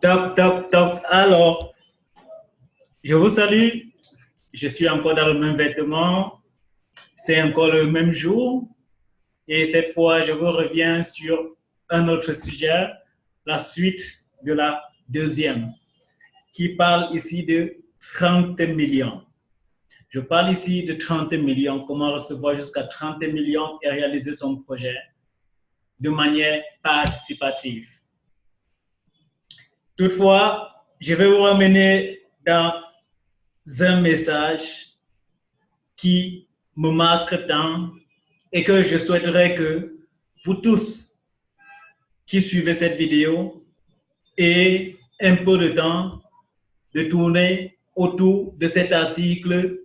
Top, top, top. Alors, je vous salue. Je suis encore dans le même vêtement. C'est encore le même jour. Et cette fois, je vous reviens sur un autre sujet, la suite de la deuxième, qui parle ici de 30 millions. Je parle ici de 30 millions, comment recevoir jusqu'à 30 millions et réaliser son projet de manière participative. Toutefois, je vais vous ramener dans un message qui me marque tant et que je souhaiterais que vous tous qui suivez cette vidéo ayez un peu de temps de tourner autour de cet article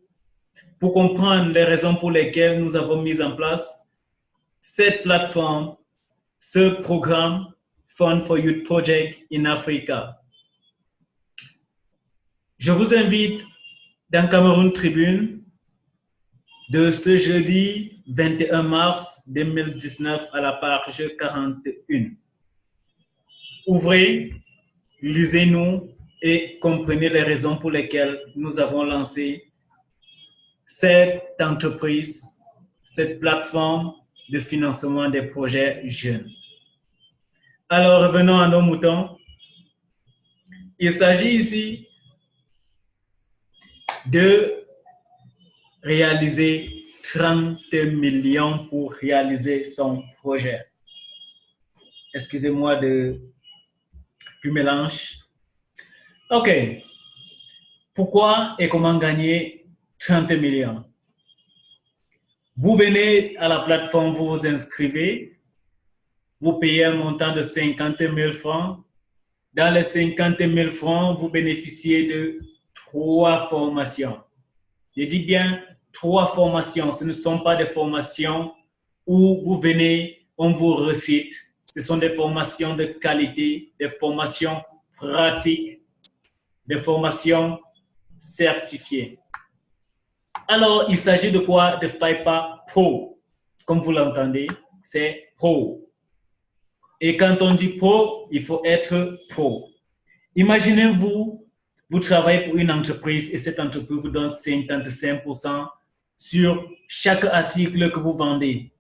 pour comprendre les raisons pour lesquelles nous avons mis en place cette plateforme, ce programme Fund for Youth Project in Africa. Je vous invite dans Cameroun Tribune de ce jeudi 21 mars 2019 à la page 41. Ouvrez, lisez-nous et comprenez les raisons pour lesquelles nous avons lancé cette entreprise, cette plateforme de financement des projets jeunes. Alors, revenons à nos moutons. Il s'agit ici de réaliser 30 millions pour réaliser son projet. Excusez-moi du mélange. OK. Pourquoi et comment gagner 30 millions? Vous venez à la plateforme, vous vous inscrivez, vous payez un montant de 50 000 francs. Dans les 50 000 francs, vous bénéficiez de 3 formations. Je dis bien 3 formations. Ce ne sont pas des formations où vous venez, on vous recite. Ce sont des formations de qualité, des formations pratiques, des formations certifiées. Alors, il s'agit de quoi? De FIPA Pro. Comme vous l'entendez, c'est Pro. Et quand on dit Pro, il faut être Pro. Imaginez-vous, vous travaillez pour une entreprise et cette entreprise vous donne 55% sur chaque article que vous vendez.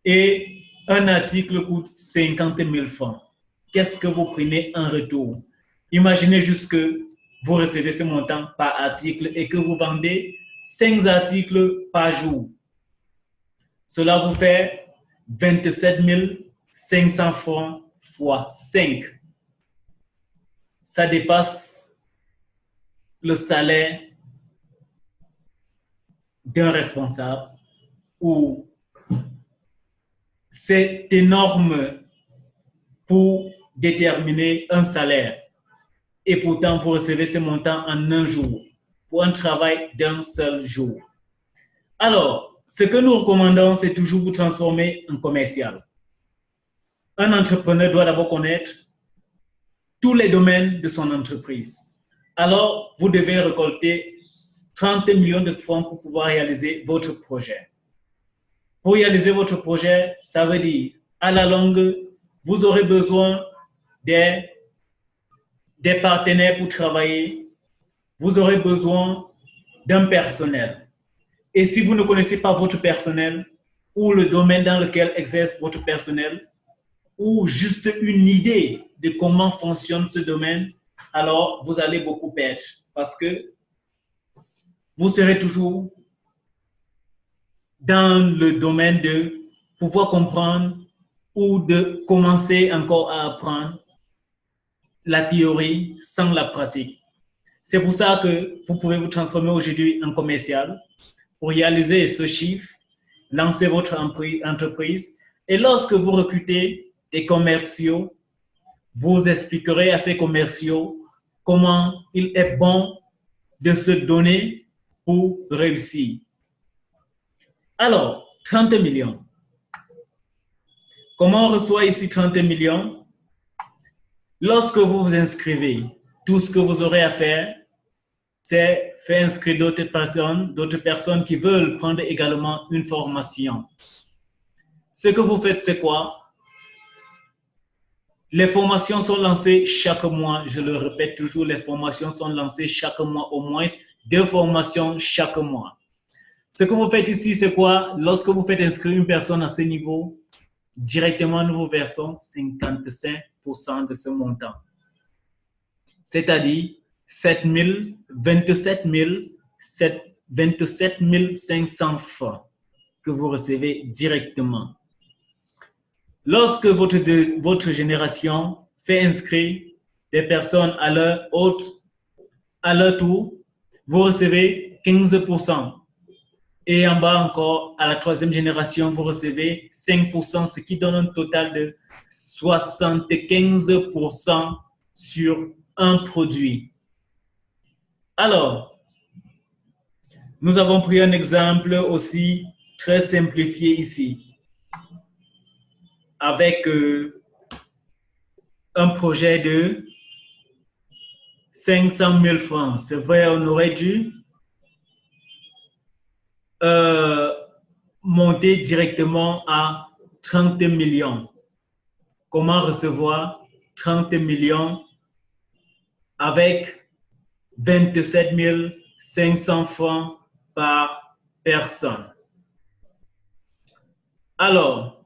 Et un article coûte 50 000 francs. Qu'est-ce que vous prenez en retour? Imaginez juste que vous recevez ce montant par article et que vous vendez 5 articles par jour. Cela vous fait 27 500 francs fois 5. Ça dépasse le salaire d'un responsable ou c'est énorme pour déterminer un salaire. Et pourtant, vous recevez ce montant en un jour pour un travail d'un seul jour. Alors, ce que nous recommandons, c'est toujours vous transformer en commercial. Un entrepreneur doit d'abord connaître tous les domaines de son entreprise. Alors, vous devez récolter 30 millions de francs pour pouvoir réaliser votre projet. Pour réaliser votre projet, ça veut dire, à la longue, vous aurez besoin des partenaires pour travailler. Vous aurez besoin d'un personnel. Et si vous ne connaissez pas votre personnel ou le domaine dans lequel exerce votre personnel, ou juste une idée de comment fonctionne ce domaine, alors vous allez beaucoup perdre parce que vous serez toujours dans le domaine de pouvoir comprendre ou de commencer encore à apprendre la théorie sans la pratique. C'est pour ça que vous pouvez vous transformer aujourd'hui en commercial pour réaliser ce chiffre, lancer votre entreprise et lorsque vous recrutez des commerciaux, vous expliquerez à ces commerciaux comment il est bon de se donner pour réussir. Alors, 30 millions. Comment on reçoit ici 30 millions? Lorsque vous vous inscrivez, tout ce que vous aurez à faire, c'est faire inscrire d'autres personnes qui veulent prendre également une formation. Ce que vous faites, c'est quoi? Les formations sont lancées chaque mois. Je le répète toujours, les formations sont lancées chaque mois, au moins 2 formations chaque mois. Ce que vous faites ici, c'est quoi? Lorsque vous faites inscrire une personne à ce niveau, directement, nous vous versons 55% de ce montant. C'est-à-dire 27 500 francs que vous recevez directement. Lorsque votre génération fait inscrire des personnes à leur tour, vous recevez 15%. Et en bas encore, à la 3e génération, vous recevez 5%, ce qui donne un total de 75% sur un produit. Alors, nous avons pris un exemple aussi très simplifié ici, avec un projet de 500 000 francs. C'est vrai, on aurait dû monter directement à 30 millions. Comment recevoir 30 millions avec 27 500 francs par personne? Alors,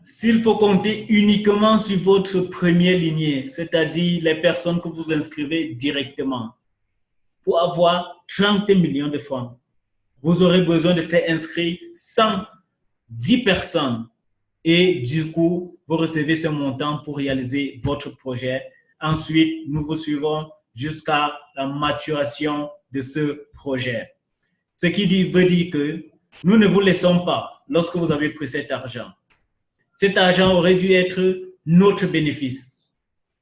s'il faut compter uniquement sur votre première lignée, c'est-à-dire les personnes que vous inscrivez directement, pour avoir 30 millions de francs, vous aurez besoin de faire inscrire 110 personnes et du coup, vous recevez ce montant pour réaliser votre projet. Ensuite, nous vous suivons jusqu'à la maturation de ce projet. Ce qui veut dire que nous ne vous laissons pas lorsque vous avez pris cet argent. Cet argent aurait dû être notre bénéfice.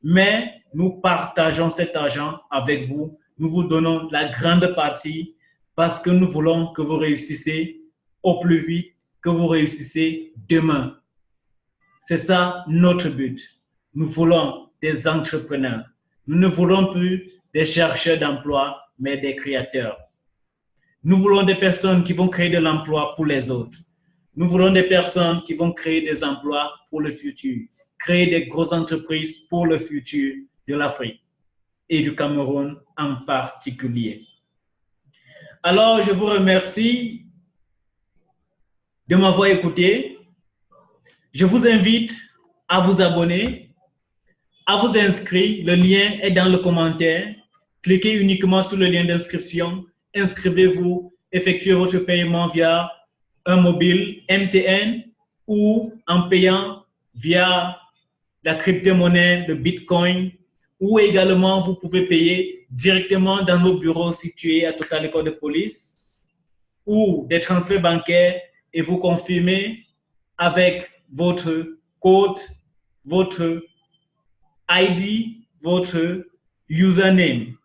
Mais nous partageons cet argent avec vous. Nous vous donnons la grande partie parce que nous voulons que vous réussissiez au plus vite, que vous réussissiez demain. C'est ça notre but. Nous voulons des entrepreneurs. Nous ne voulons plus des chercheurs d'emploi, mais des créateurs. Nous voulons des personnes qui vont créer de l'emploi pour les autres. Nous voulons des personnes qui vont créer des emplois pour le futur, créer des grosses entreprises pour le futur de l'Afrique et du Cameroun en particulier. Alors, je vous remercie de m'avoir écouté. Je vous invite à vous abonner, à vous inscrire. Le lien est dans le commentaire. Cliquez uniquement sur le lien d'inscription. Inscrivez-vous, effectuez votre paiement via un mobile MTN ou en payant via la crypto-monnaie, le Bitcoin, ou également vous pouvez payer directement dans nos bureaux situés à Total École de Police ou des transferts bancaires et vous confirmez avec votre code, votre ID, votre username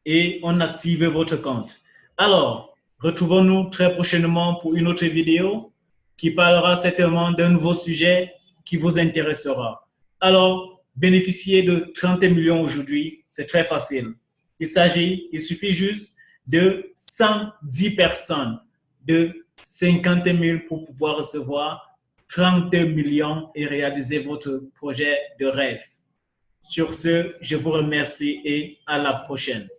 et on active votre compte. Alors, retrouvons-nous très prochainement pour une autre vidéo qui parlera certainement d'un nouveau sujet qui vous intéressera. Alors, bénéficier de 30 millions aujourd'hui, c'est très facile. Il suffit juste de 110 personnes de 50 000 pour pouvoir recevoir 30 millions et réaliser votre projet de rêve. Sur ce, je vous remercie et à la prochaine.